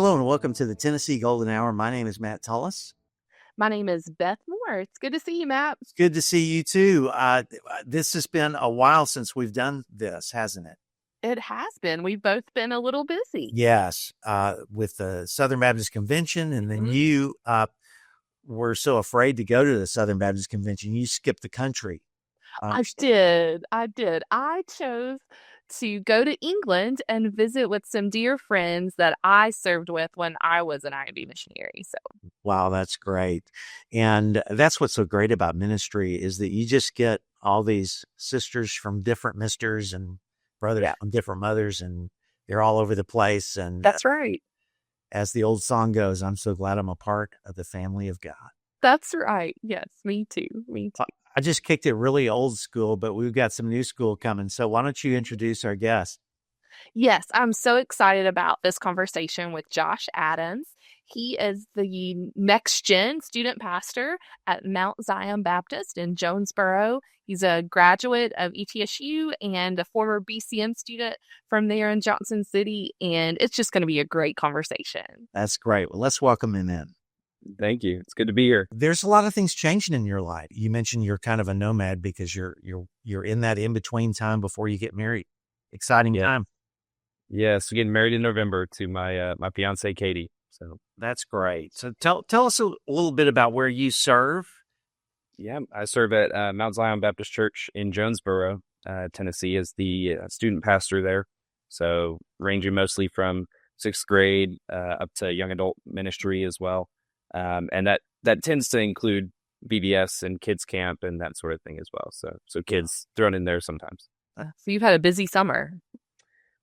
Hello and welcome to the Tennessee Golden Hour. My name is Matt Tullos. My name is Beth Moore. It's good to see you, Matt. It's good to see you too. This has been a while since we've done this, hasn't it? It has been. We've both been a little busy. Yes, with the Southern Baptist Convention, and then you were so afraid to go to the Southern Baptist Convention, you skipped the country. I did. I chose to go to England and visit with some dear friends that I served with when I was an IMB missionary. So, wow, that's great. And that's what's so great about ministry is that you just get all these sisters from different misters and brothers from different mothers, and they're all over the place. And that's right. As the old song goes, I'm so glad I'm a part of the family of God. That's right. Yes, me too. Me too. I just kicked it really old school, but we've got some new school coming. So why don't you introduce our guest? Yes, I'm so excited about this conversation with Josh Adams. He is the next gen student pastor at Mount Zion Baptist in Jonesborough. He's a graduate of ETSU and a former BCM student from there in Johnson City. And it's just going to be a great conversation. That's great. Well, let's welcome him in. Thank you. It's good to be here. There's a lot of things changing in your life. You mentioned you're kind of a nomad because you're in that in-between time before you get married. Exciting time. Yes, we're getting married in November to my my fiance Katie. So that's great. So tell us a little bit about where you serve. Yeah, I serve at Mount Zion Baptist Church in Jonesborough, Tennessee, as the student pastor there. So ranging mostly from 6th grade up to young adult ministry as well. And that tends to include VBS and kids camp and that sort of thing as well. So kids thrown in there sometimes. So you've had a busy summer.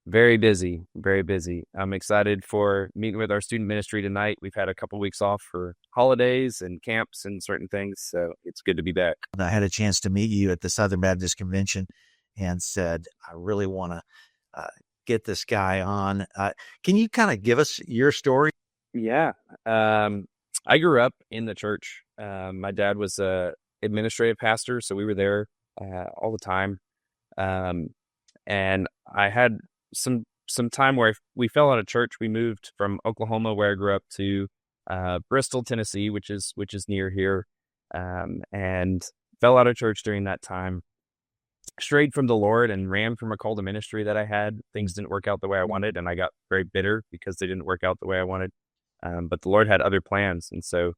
Very busy, very busy. I'm excited for meeting with our student ministry tonight. We've had a couple weeks off for holidays and camps and certain things, so it's good to be back. I had a chance to meet you at the Southern Baptist Convention and said, I really want to get this guy on. Can you kind of give us your story? Yeah. I grew up in the church. My dad was a administrative pastor, so we were there all the time. And I had some time where we fell out of church. We moved from Oklahoma, where I grew up, to Bristol, Tennessee, which is near here, and fell out of church during that time. Strayed from the Lord and ran from a call to ministry that I had. Things didn't work out the way I wanted, and I got very bitter because they didn't work out the way I wanted. But the Lord had other plans, and so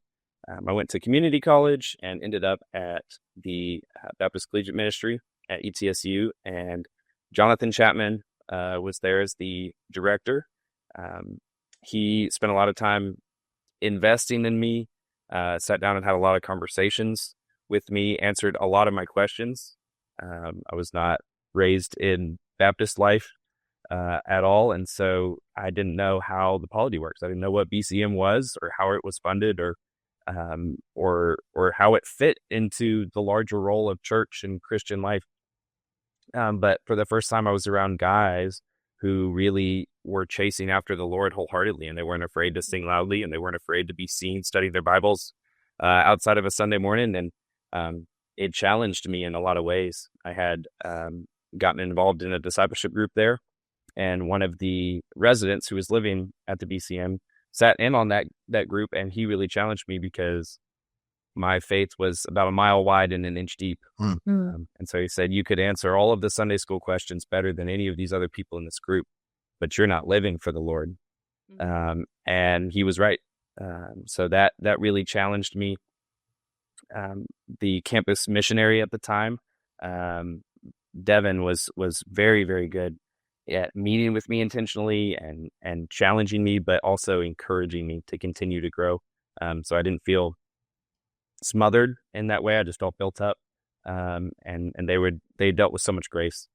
I went to community college and ended up at the Baptist Collegiate Ministry at ETSU, and Jonathan Chapman was there as the director. He spent a lot of time investing in me, sat down and had a lot of conversations with me, answered a lot of my questions. I was not raised in Baptist life at all, and so I didn't know how the polity works. I didn't know what BCM was, or how it was funded, or how it fit into the larger role of church and Christian life. But for the first time, I was around guys who really were chasing after the Lord wholeheartedly, and they weren't afraid to sing loudly, and they weren't afraid to be seen studying their Bibles outside of a Sunday morning. And it challenged me in a lot of ways. I had gotten involved in a discipleship group there, and one of the residents who was living at the BCM sat in on that group, and he really challenged me because my faith was about a mile wide and an inch deep. And so he said, you could answer all of the Sunday school questions better than any of these other people in this group, but you're not living for the Lord. And he was right. So that really challenged me. The campus missionary at the time, Devin, was very, very good at meeting with me intentionally and challenging me, but also encouraging me to continue to grow. So I didn't feel smothered in that way. I just felt built up. And they dealt with so much grace.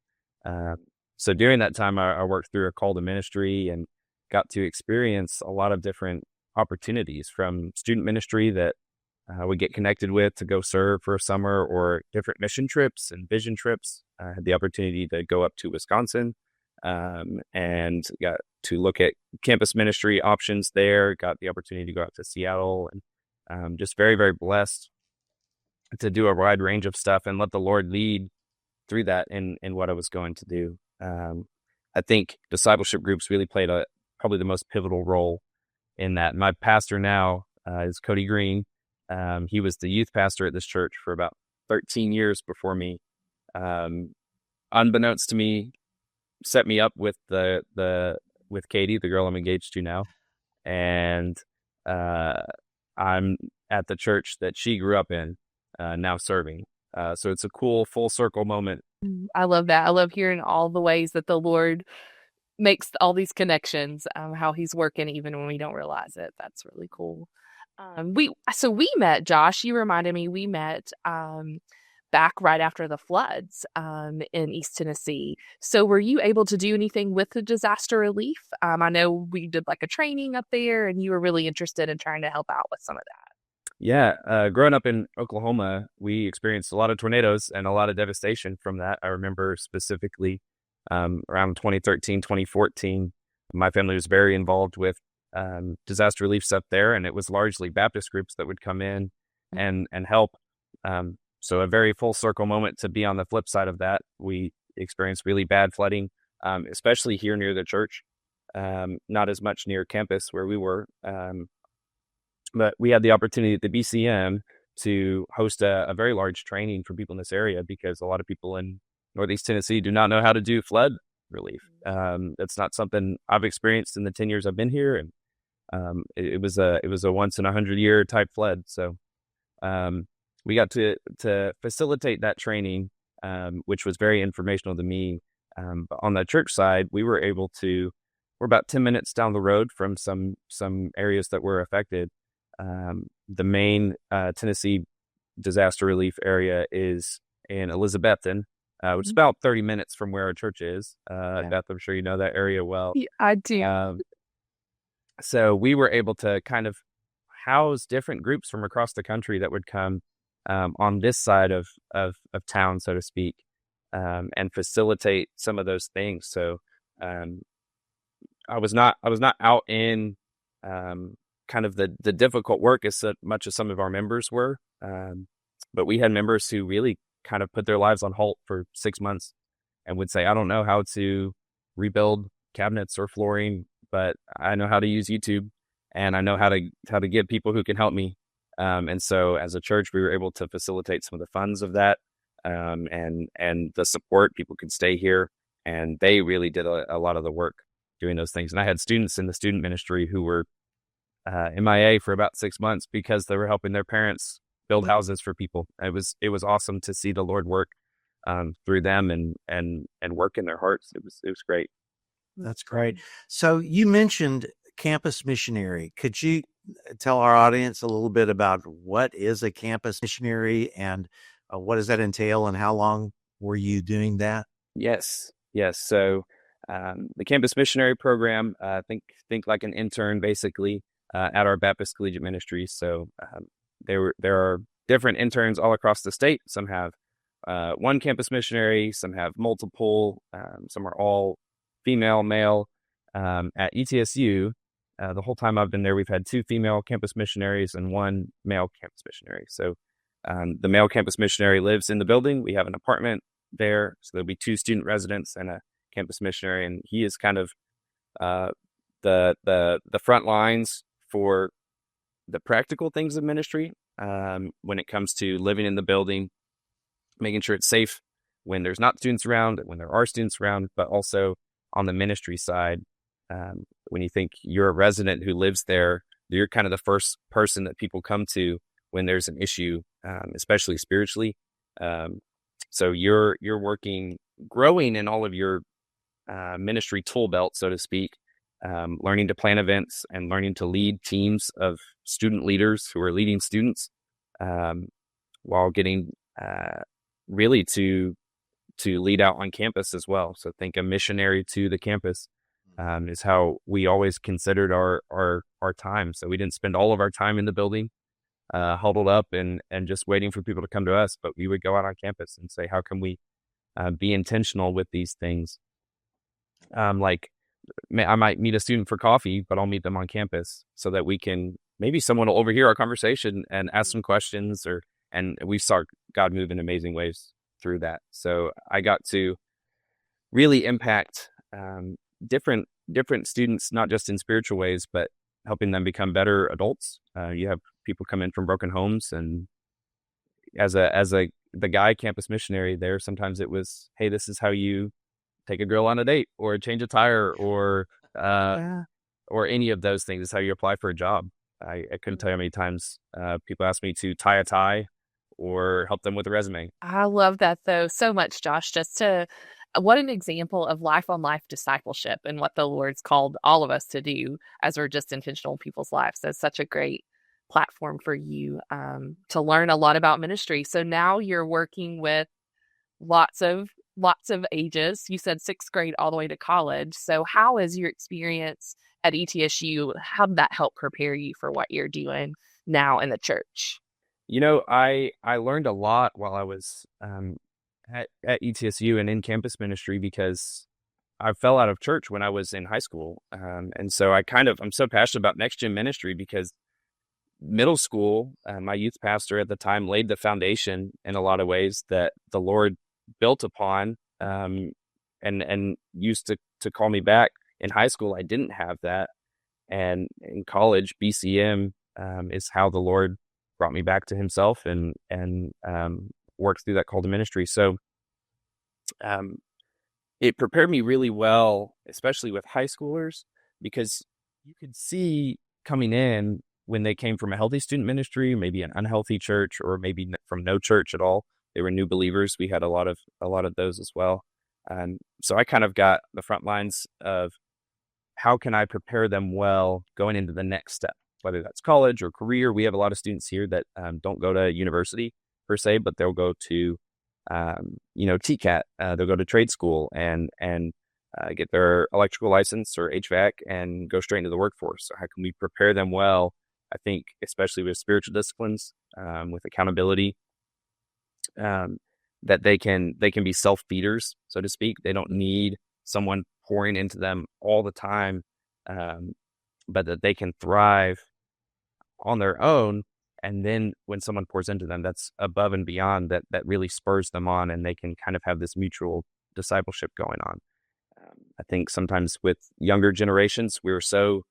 So during that time, I worked through a call to ministry and got to experience a lot of different opportunities, from student ministry that we get connected with to go serve for a summer, or different mission trips and vision trips. I had the opportunity to go up to Wisconsin and got to look at campus ministry options there, got the opportunity to go out to Seattle, and just very, very blessed to do a wide range of stuff and let the Lord lead through that in what I was going to do. I think discipleship groups really played probably the most pivotal role in that. My pastor now is Cody Green. He was the youth pastor at this church for about 13 years before me. Unbeknownst to me, set me up with with Katie, the girl I'm engaged to now, and I'm at the church that she grew up in, now serving. So it's a cool full circle moment. I love that. I love hearing all the ways that the Lord makes all these connections, how he's working even when we don't realize it. That's really cool. We met, Josh, you reminded me, we met back right after the floods in East Tennessee. So were you able to do anything with the disaster relief? I know we did like a training up there, and you were really interested in trying to help out with some of that. Yeah, growing up in Oklahoma, we experienced a lot of tornadoes and a lot of devastation from that. I remember specifically around 2013, 2014, my family was very involved with disaster relief stuff there, and it was largely Baptist groups that would come in and help. So a very full circle moment to be on the flip side of that. We experienced really bad flooding, especially here near the church, not as much near campus where we were. But we had the opportunity at the BCM to host a very large training for people in this area, because a lot of people in Northeast Tennessee do not know how to do flood relief. That's not something I've experienced in the 10 years I've been here. And it was a once in 100-year type flood. So we got to facilitate that training, which was very informational to me. But on the church side, we're about 10 minutes down the road from some areas that were affected. The main Tennessee disaster relief area is in Elizabethton, which is about 30 minutes from where our church is. Beth, I'm sure you know that area well. Yeah, I do. So we were able to kind of house different groups from across the country that would come on this side of town, so to speak, and facilitate some of those things. So I was not out in kind of the difficult work as much as some of our members were, but we had members who really kind of put their lives on halt for 6 months and would say, I don't know how to rebuild cabinets or flooring, but I know how to use YouTube, and I know how to get people who can help me. And so as a church, we were able to facilitate some of the funds of that, and the support. People could stay here, and they really did a lot of the work doing those things. And I had students in the student ministry who were MIA for about 6 months because they were helping their parents build houses for people. It was awesome to see the Lord work through them and work in their hearts. It was great. That's great. So you mentioned campus missionary. Could you tell our audience a little bit about what is a campus missionary, and what does that entail, and how long were you doing that? Yes. So the campus missionary program, think like an intern basically at our Baptist Collegiate Ministry. So there are different interns all across the state. Some have one campus missionary, some have multiple, some are all female, male. At ETSU, the whole time I've been there, we've had 2 female campus missionaries and 1 male campus missionary. So the male campus missionary lives in the building. We have an apartment there, so there'll be 2 student residents and a campus missionary, and he is kind of the front lines for the practical things of ministry when it comes to living in the building, making sure it's safe when there's not students around, when there are students around, but also on the ministry side. When you think you're a resident who lives there, you're kind of the first person that people come to when there's an issue, especially spiritually. So you're growing in all of your ministry tool belt, so to speak, learning to plan events and learning to lead teams of student leaders who are leading students, while getting really to lead out on campus as well. So think a missionary to the campus is how we always considered our time. So we didn't spend all of our time in the building huddled up and just waiting for people to come to us, but we would go out on campus and say, how can we be intentional with these things? Like I might meet a student for coffee, but I'll meet them on campus so that we can, maybe someone will overhear our conversation and ask some questions, and we saw God move in amazing ways through that. So I got to really impact different students, not just in spiritual ways, but helping them become better adults. You have people come in from broken homes, and as the guy campus missionary there, sometimes it was, hey, this is how you take a girl on a date, or change a tire, or any of those things. It's how you apply for a job. I couldn't tell you how many times people ask me to tie a tie or help them with a resume. I love that, though, so much, Josh. What an example of life on life discipleship and what the Lord's called all of us to do as we're just intentional in people's lives. That's such a great platform for you to learn a lot about ministry. So now you're working with lots of ages. You said sixth grade all the way to college. So how is your experience at ETSU? How did that help prepare you for what you're doing now in the church? I learned a lot while I was at ETSU and in campus ministry, because I fell out of church when I was in high school. And so I'm so passionate about next gen ministry, because middle school, my youth pastor at the time laid the foundation in a lot of ways that the Lord built upon, and used to call me back. In high school, I didn't have that. And in college, BCM is how the Lord brought me back to himself and worked through that call to ministry. So it prepared me really well, especially with high schoolers, because you could see coming in when they came from a healthy student ministry, maybe an unhealthy church, or maybe from no church at all. They were new believers. We had a lot of those as well. So I kind of got the front lines of how can I prepare them well going into the next step, whether that's college or career. We have a lot of students here that don't go to university per se, but they'll go to TCAT. They'll go to trade school and get their electrical license or HVAC and go straight into the workforce. So how can we prepare them well? I think especially with spiritual disciplines, with accountability, that they can be self-feeders, so to speak. They don't need someone pouring into them all the time, but that they can thrive on their own. And then when someone pours into them, that's above and beyond, that really spurs them on, and they can kind of have this mutual discipleship going on. I think sometimes with younger generations, we're so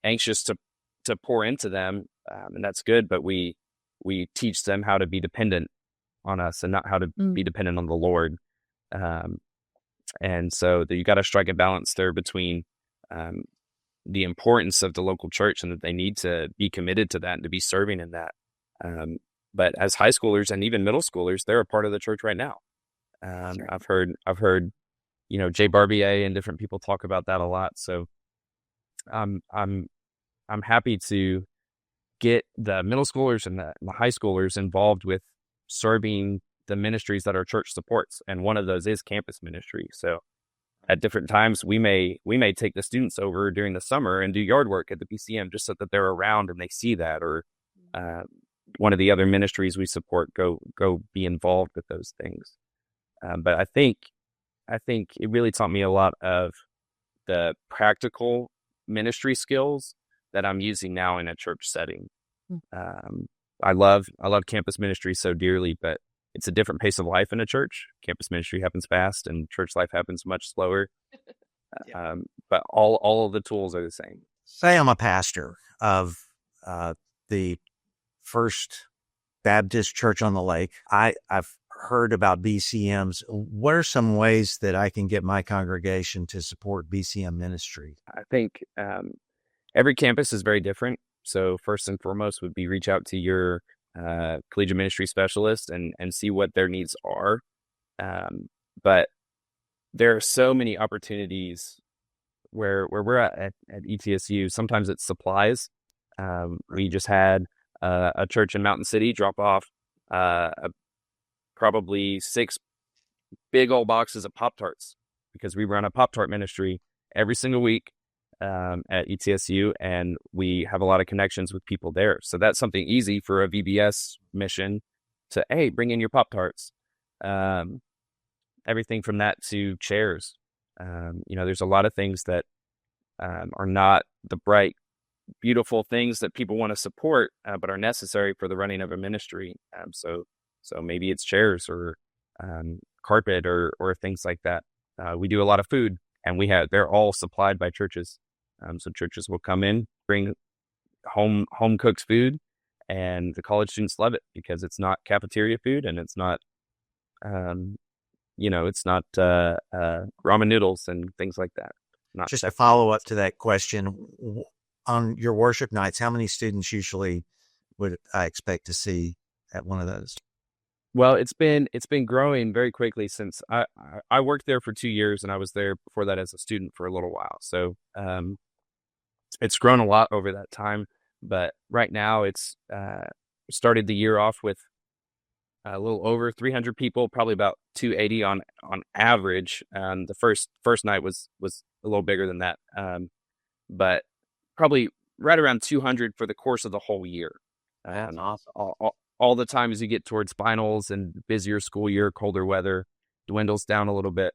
anxious to pour into them, and that's good, but we teach them how to be dependent on us and not how to be dependent on the Lord. And so you got to strike a balance there between the importance of the local church, and that they need to be committed to that and to be serving in that. But as high schoolers and even middle schoolers, they're a part of the church right now. Sure. I've heard, Jay Barbier and different people talk about that a lot. So I'm happy to get the middle schoolers and the high schoolers involved with serving the ministries that our church supports. And one of those is campus ministry. So at different times, we may take the students over during the summer and do yard work at the BCM, just so that they're around and they see that, or one of the other ministries we support go be involved with those things. But I think it really taught me a lot of the practical ministry skills that I'm using now in a church setting. I love campus ministry so dearly, but it's a different pace of life in a church. Campus ministry happens fast, and church life happens much slower. But all of the tools are the same. Say I'm a pastor of the First Baptist Church on the Lake. I've heard about BCMs. What are some ways that I can get my congregation to support BCM ministry? I think every campus is very different. So first and foremost would be reach out to your collegiate ministry specialist and see what their needs are. But there are so many opportunities where we're at ETSU. Sometimes it's supplies. We just had a church in Mountain City drop off probably 6 big old boxes of Pop-Tarts, because we run a Pop-Tart ministry every single week at ETSU, and we have a lot of connections with people there. So that's something easy for a VBS mission to, hey, bring in your Pop-Tarts. Everything from that to chairs. There's a lot of things that are not the bright, beautiful things that people want to support, but are necessary for the running of a ministry. So maybe it's chairs or carpet or things like that. We do a lot of food, and they're all supplied by churches. So churches will come in bring home cooked food, and the college students love it because it's not cafeteria food, and it's not it's not ramen noodles and things like that. Not just a follow up to that question. On your worship nights, how many students usually would I expect to see at one of those? Well, it's been growing very quickly since I worked there for 2 years, and I was there before that as a student for a little while. So it's grown a lot over that time. But right now, it's started the year off with a little over 300 people, probably about 280 on average. The first night was a little bigger than that, but probably right around 200 for the course of the whole year. That's awesome. All the time as you get towards finals and busier school year, colder weather dwindles down a little bit.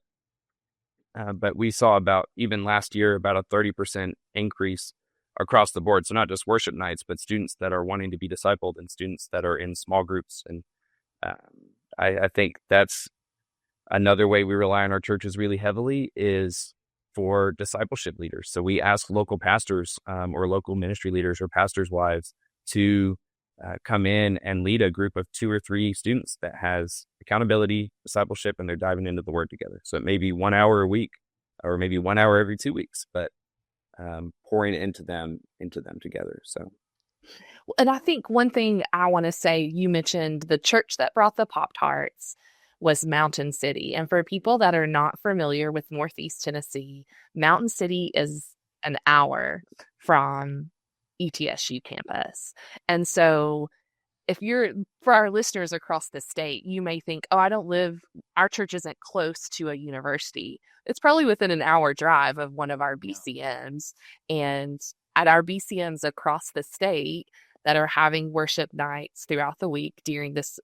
But we saw even last year, about a 30% increase across the board. So not just worship nights, but students that are wanting to be discipled and students that are in small groups. And I think that's another way we rely on our churches really heavily is for discipleship leaders. So we ask local pastors or local ministry leaders or pastors' wives to come in and lead a group of 2 or 3 students that has accountability, discipleship, and they're diving into the Word together. So it may be 1 hour a week, or maybe 1 hour every 2 weeks, but pouring into them together. So, and I think one thing I want to say, you mentioned the church that brought the Pop-Tarts was Mountain City. And for people that are not familiar with Northeast Tennessee, Mountain City is an hour from ETSU campus. And so for our listeners across the state, you may think, our church isn't close to a university. It's probably within an hour drive of one of our BCMs. And at our BCMs across the state that are having worship nights throughout the week during this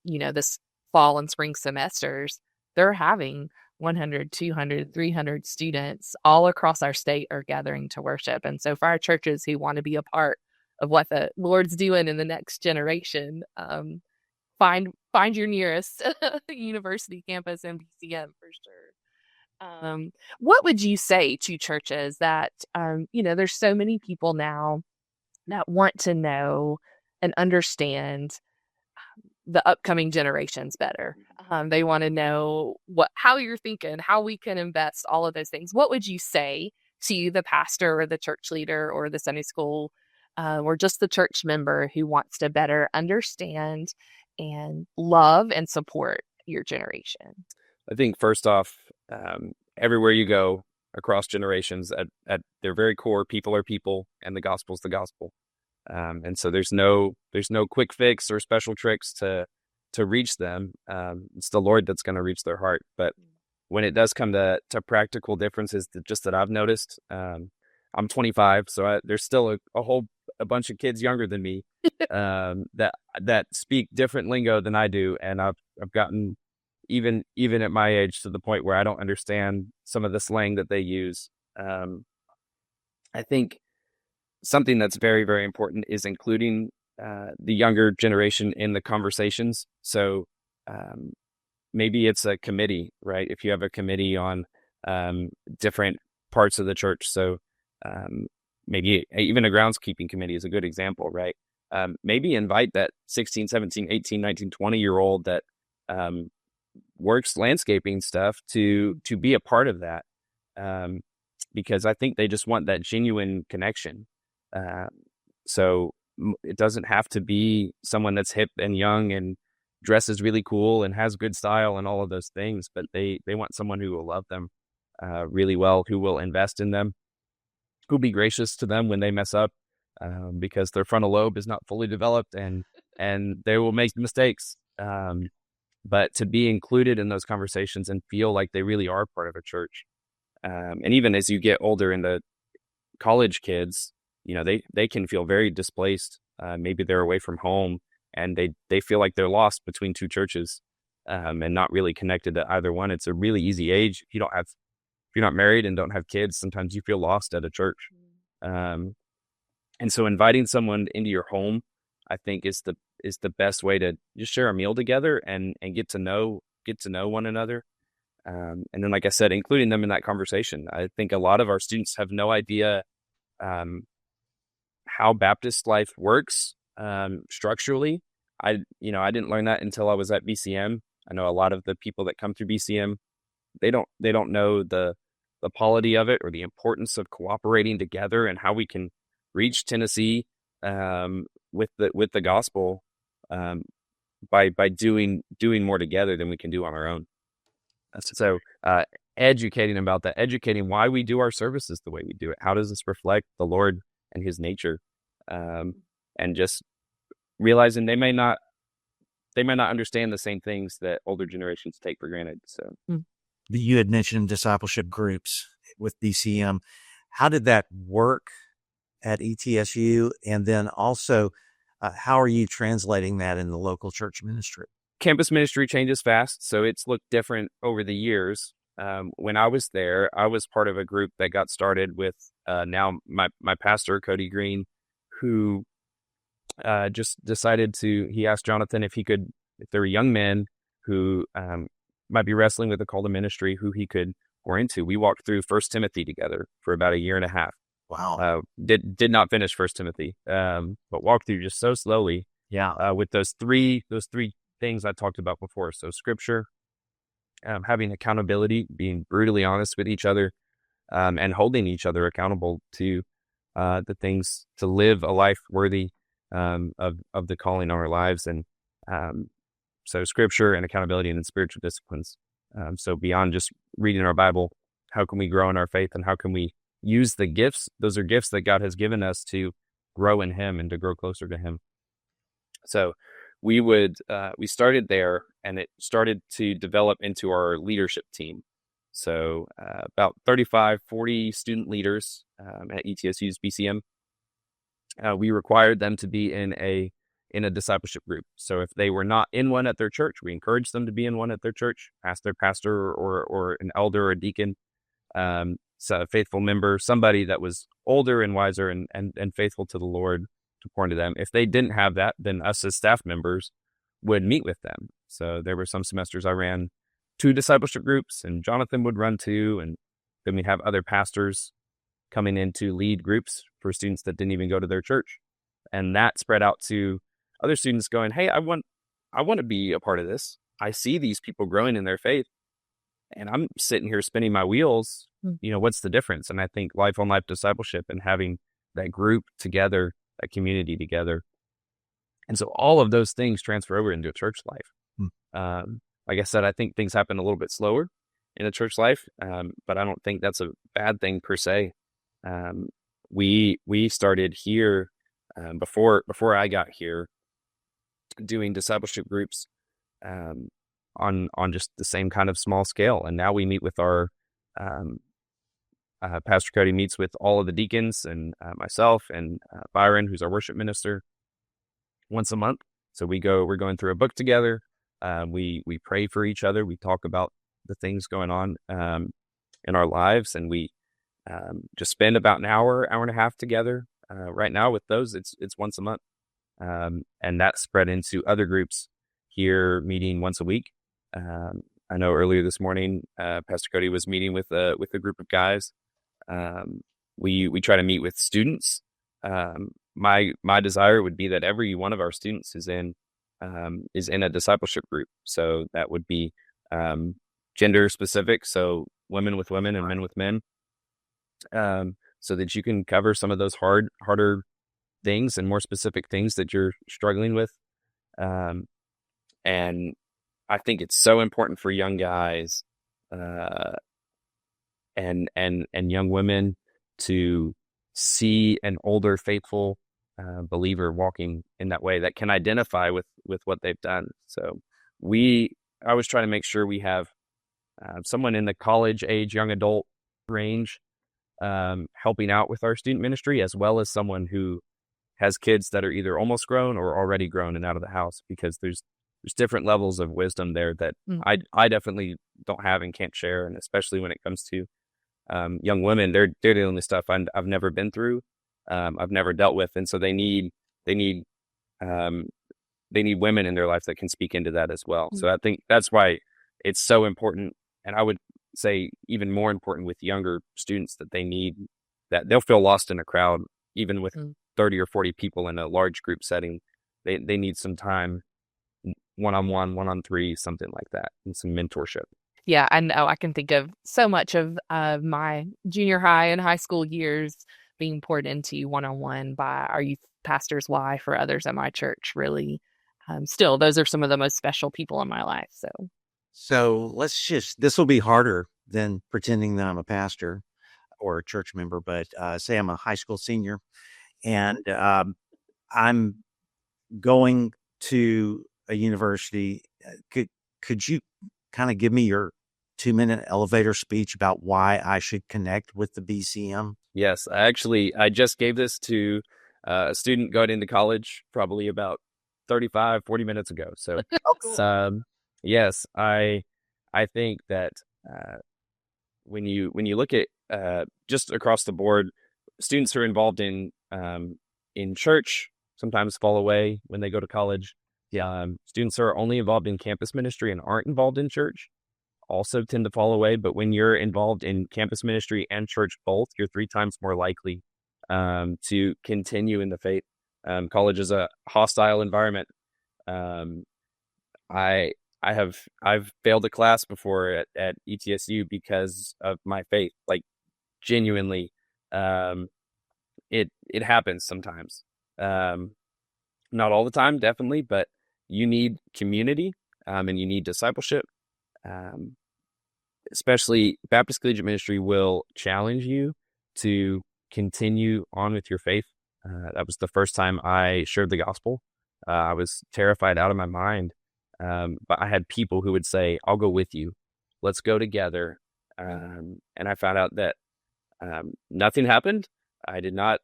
fall and spring semesters, they're having 100, 200, 300 students all across our state are gathering to worship. And so for our churches who want to be a part of what the Lord's doing in the next generation, find your nearest university campus and BCM for sure. What would you say to churches that, there's so many people now that want to know and understand the upcoming generations better. They want to know how you're thinking, how we can invest, all of those things. What would you say to the pastor or the church leader or the Sunday school or just the church member who wants to better understand and love and support your generation? I think first off, everywhere you go across generations, at their very core, people are people, and the gospel's the gospel. And so there's no quick fix or special tricks to reach them. It's the Lord that's going to reach their heart. But when it does come to practical differences that I've noticed, I'm 25, so there's still a bunch of kids younger than me that speak different lingo than I do, and I've gotten even at my age to the point where I don't understand some of the slang that they use. I think something that's very, very important is including the younger generation in the conversations. So maybe it's a committee, right? If you have a committee on different parts of the church. So maybe even a groundskeeping committee is a good example, right? Maybe invite that 16, 17, 18, 19, 20-year-old that works landscaping stuff to be a part of that. Because I think they just want that genuine connection. So it doesn't have to be someone that's hip and young and dresses really cool and has good style and all of those things, but they want someone who will love them really well, who will invest in them, who'll be gracious to them when they mess up, because their frontal lobe is not fully developed and they will make mistakes. But to be included in those conversations and feel like they really are part of a church. And even as you get older in the college kids, they can feel very displaced. Maybe they're away from home and they feel like they're lost between 2 churches and not really connected to either one. It's a really easy age. If you're not married and don't have kids, sometimes you feel lost at a church. And so inviting someone into your home, I think is the best way to just share a meal together and get to know one another. And then, like I said, including them in that conversation. I think a lot of our students have no idea how Baptist life works structurally. I didn't learn that until I was at BCM. I know a lot of the people that come through BCM, they don't know the polity of it or the importance of cooperating together and how we can reach Tennessee with the gospel by doing more together than we can do on our own. So educating about that, educating why we do our services the way we do it. How does this reflect the Lord and His nature? And just realizing they may not understand the same things that older generations take for granted. So you had mentioned discipleship groups with BCM. How did that work at ETSU? And then also, how are you translating that in the local church ministry? Campus ministry changes fast, so it's looked different over the years. When I was there, I was part of a group that got started with now my pastor, Cody Green, who just decided he asked Jonathan if there were young men who might be wrestling with the call to ministry, who he could pour into. We walked through 1 Timothy together for about a year and a half. Wow. Did not finish 1 Timothy, but walked through just so slowly. Yeah. With those three things I talked about before. So Scripture, having accountability, being brutally honest with each other, and holding each other accountable to the things, to live a life worthy of the calling on our lives. And so Scripture and accountability and then spiritual disciplines. So beyond just reading our Bible, how can we grow in our faith, and how can we use the gifts? Those are gifts that God has given us to grow in Him and to grow closer to Him. So we started there, and it started to develop into our leadership team. So about 35, 40 student leaders at ETSU's BCM. We required them to be in a discipleship group. So if they were not in one at their church, we encouraged them to be in one at their church, ask their pastor or an elder or a deacon, so a faithful member, somebody that was older and wiser and faithful to the Lord, to pour into them. If they didn't have that, then us as staff members would meet with them. So there were some semesters I ran 2 discipleship groups, and Jonathan would run 2, and then we'd have other pastors coming in to lead groups for students that didn't even go to their church. And that spread out to other students going, hey, I want to be a part of this. I see these people growing in their faith, and I'm sitting here spinning my wheels. What's the difference? And I think life on life discipleship and having that group together, that community together. And so all of those things transfer over into a church life. Like I said, I think things happen a little bit slower in a church life, but I don't think that's a bad thing per se. We started here before I got here, doing discipleship groups on just the same kind of small scale. And now we meet with our Pastor Cody meets with all of the deacons and myself and Byron, who's our worship minister, once a month. So we're going through a book together. We pray for each other. We talk about the things going on in our lives, and we just spend about an hour and a half together. Right now with those, it's once a month. And that spread into other groups here, meeting once a week. I know earlier this morning, Pastor Cody was meeting with a group of guys. We try to meet with students. My desire would be that every one of our students is in a discipleship group. So that would be gender specific. So women with women and men with men. So that you can cover some of those harder things and more specific things that you're struggling with. And I think it's so important for young guys and young women to see an older, faithful believer walking in that way that can identify with what they've done. So I was trying to make sure we have someone in the college age, young adult range, helping out with our student ministry, as well as someone who has kids that are either almost grown or already grown and out of the house, because there's different levels of wisdom there that I definitely don't have and can't share. And especially when it comes to young women, they're dealing with stuff I've never been through, I've never dealt with. And so they need women in their life that can speak into that as well. So I think that's why it's so important. And I would say even more important with younger students, that they need that. They'll feel lost in a crowd, even with 30 or 40 people in a large group setting. They need some time, one-on-one, one-on-three, something like that, and some mentorship. Yeah, I know. I can think of so much of my junior high and high school years being poured into one-on-one by our youth pastor's wife or others at my church. Really, still, those are some of the most special people in my life. So this will be harder than pretending that I'm a pastor or a church member, but say I'm a high school senior and I'm going to a university. Could you kind of give me your 2-minute elevator speech about why I should connect with the BCM? Yes, I just gave this to a student going into college probably about 35, 40 minutes ago. So, yes, I think that when you look at just across the board, students who are involved in church sometimes fall away when they go to college. Students who are only involved in campus ministry and aren't involved in church also tend to fall away. But when you're involved in campus ministry and church both, you're 3 times more likely to continue in the faith. College is a hostile environment. I've failed a class before at ETSU because of my faith. Like, genuinely, it happens sometimes. Not all the time, definitely, but you need community and you need discipleship. Especially Baptist Collegiate Ministry will challenge you to continue on with your faith. That was the first time I shared the gospel. I was terrified out of my mind, but I had people who would say, "I'll go with you. Let's go together." And I found out that nothing happened. I did not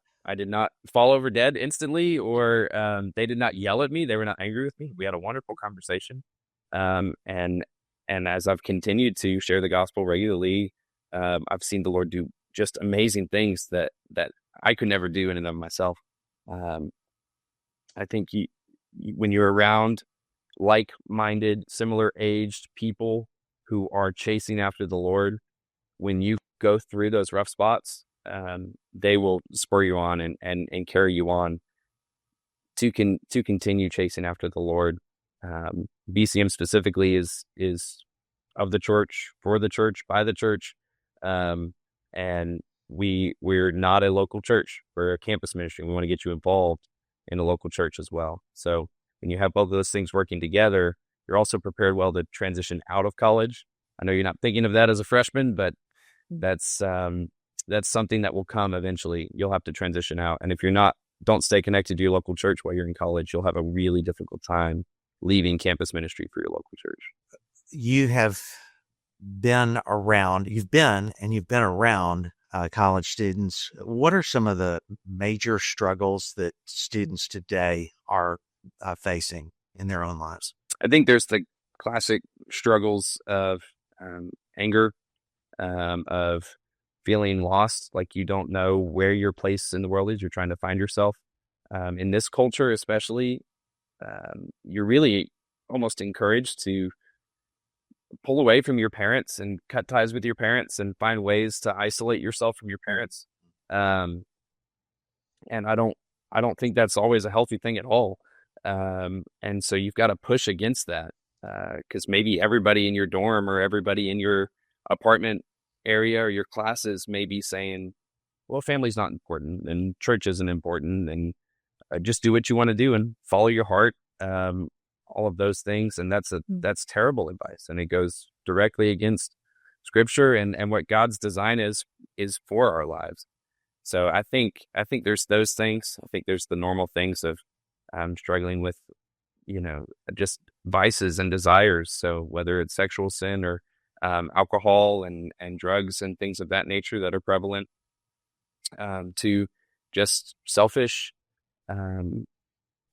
fall over dead instantly, or they did not yell at me. They were not angry with me. We had a wonderful conversation. And as I've continued to share the gospel regularly, I've seen the Lord do just amazing things that I could never do in and of myself. I think when you're around like-minded, similar-aged people who are chasing after the Lord, when you go through those rough spots, they will spur you on and carry you on to continue chasing after the Lord. BCM specifically is of the church, for the church, by the church, and we're not a local church. We're a campus ministry. We want to get you involved in a local church as well. So when you have both of those things working together, you're also prepared well to transition out of college. I know you're not thinking of that as a freshman, but that's something that will come eventually. You'll have to transition out, and if don't stay connected to your local church while you're in college, you'll have a really difficult time leaving campus ministry for your local church. You've been around college students. What are some of the major struggles that students today are facing in their own lives? I think there's the classic struggles of anger, of feeling lost, like you don't know where your place in the world is. You're trying to find yourself. In this culture especially, you're really almost encouraged to pull away from your parents and cut ties with your parents and find ways to isolate yourself from your parents. And I don't think that's always a healthy thing at all. And so you've got to push against that, because maybe everybody in your dorm or everybody in your apartment area or your classes may be saying, well, family's not important and church isn't important, and just do what you want to do and follow your heart. All of those things. And that's terrible advice. And it goes directly against scripture and what God's design is for our lives. So I think there's those things. I think there's the normal things of struggling with, just vices and desires. So whether it's sexual sin or alcohol and drugs and things of that nature that are prevalent, to just selfish,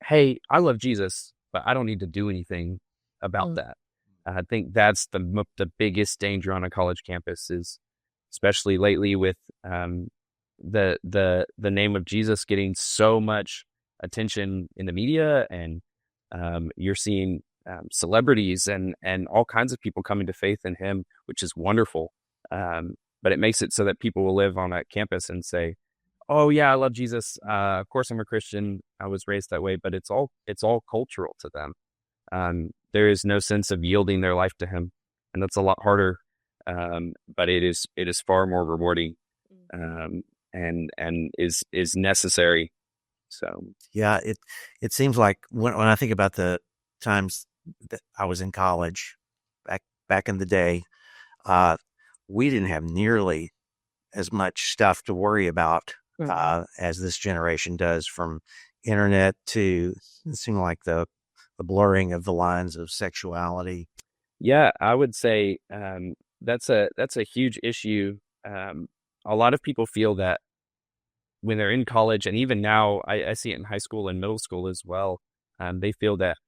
hey, I love Jesus, but I don't need to do anything about that. I think that's the biggest danger on a college campus, is especially lately with the name of Jesus getting so much attention in the media, and you're seeing celebrities and all kinds of people coming to faith in him, which is wonderful. But it makes it so that people will live on that campus and say, oh yeah, I love Jesus. Of course, I'm a Christian. I was raised that way, but it's all cultural to them. There is no sense of yielding their life to Him, and that's a lot harder. But it is far more rewarding, and is necessary. So Yeah, it seems like when I think about the times that I was in college back in the day, we didn't have nearly as much stuff to worry about as this generation does, from internet to it seemed like the blurring of the lines of sexuality. yeah, I would say that's a huge issue. A lot of people feel that when they're in college, and even now, I see it in high school and middle school as well. They feel that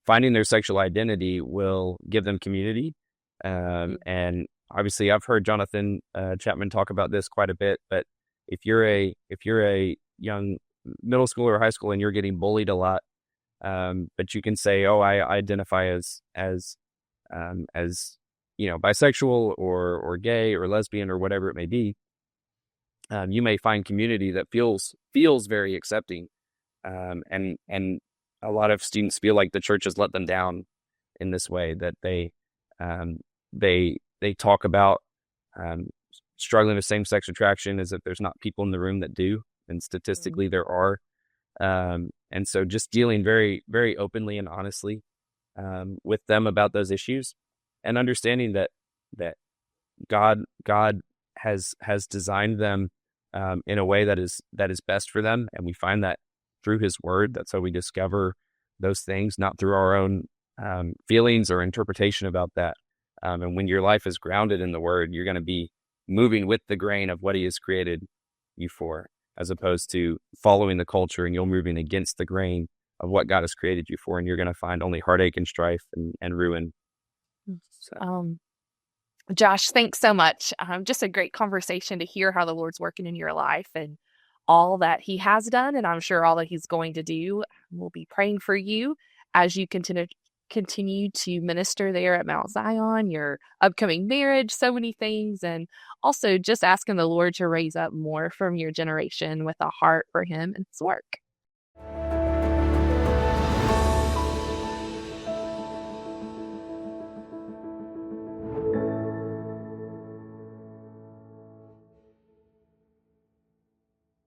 finding their sexual identity will give them community. And obviously, I've heard Jonathan Chapman talk about this quite a bit. But if you're a young middle schooler or high school and you're getting bullied a lot, but you can say, "Oh, I identify as bisexual or gay or lesbian or whatever it may be," you may find community that feels very accepting. And a lot of students feel like the church has let them down in this way, that they talk about struggling with same-sex attraction as if there's not people in the room that do, and statistically there are. And so just dealing very, very openly and honestly with them about those issues, and understanding that God has designed them in a way that is best for them, and we find that through His Word. That's how we discover those things, not through our own feelings or interpretation about that. And when your life is grounded in the Word, you're going to be moving with the grain of what He has created you for, as opposed to following the culture, and you're moving against the grain of what God has created you for, and you're going to find only heartache and strife and ruin. So. Josh, thanks so much. Just a great conversation to hear how the Lord's working in your life and all that He has done, and I'm sure all that He's going to do. We'll be praying for you as you continue to minister there at Mount Zion, your upcoming marriage, so many things, and also just asking the Lord to raise up more from your generation with a heart for Him and His work.